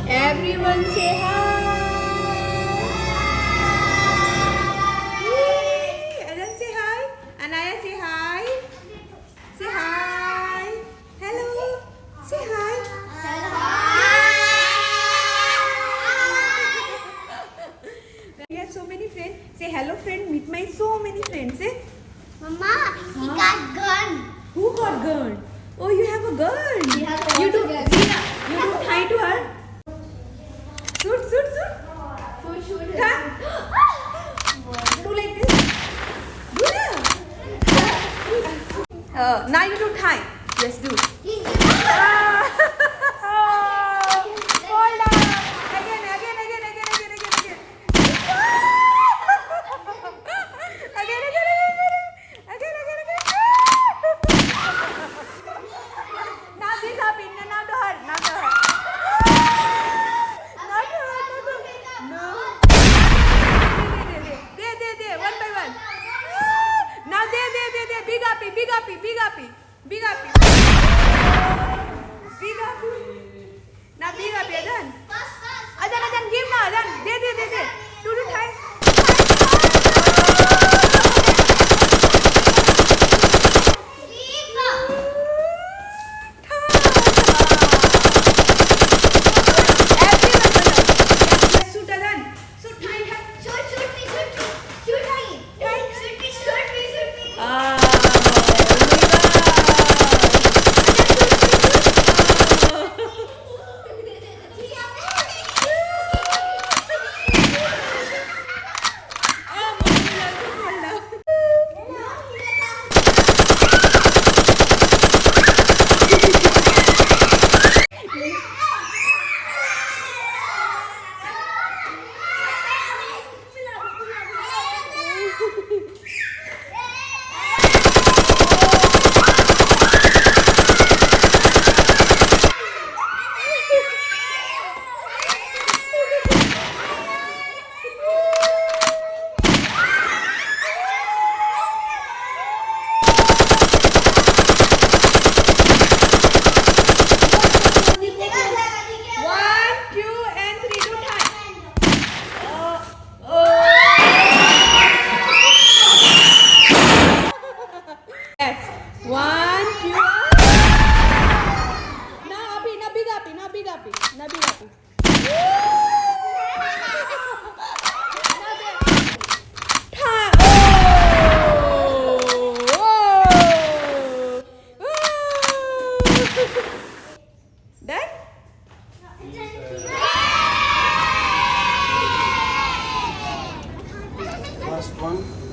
Everyone say hi. Yay! Adan say hi. Anaya say hi. Say hi. Hello. Say hi. We have so many friends. Say hello friend. Meet my so many friends. Say. Mama, he got gun. Who got gun? Oh, you have a gun. He has a You do. water gun. Zina, you do hi to her. Shoot, shoot, shoot. Shoot. Ha? Do like this. Do now. Now you do hi. Yes, do. Hold on. Again. Now this up in now to her. Now to her. Not to her. No. There. One by one. Now there. Big uppy. Now big uppy. Adan, give now. Adan. There. Do time. Yes. 1, 2. Now big uppy. Done? Last one.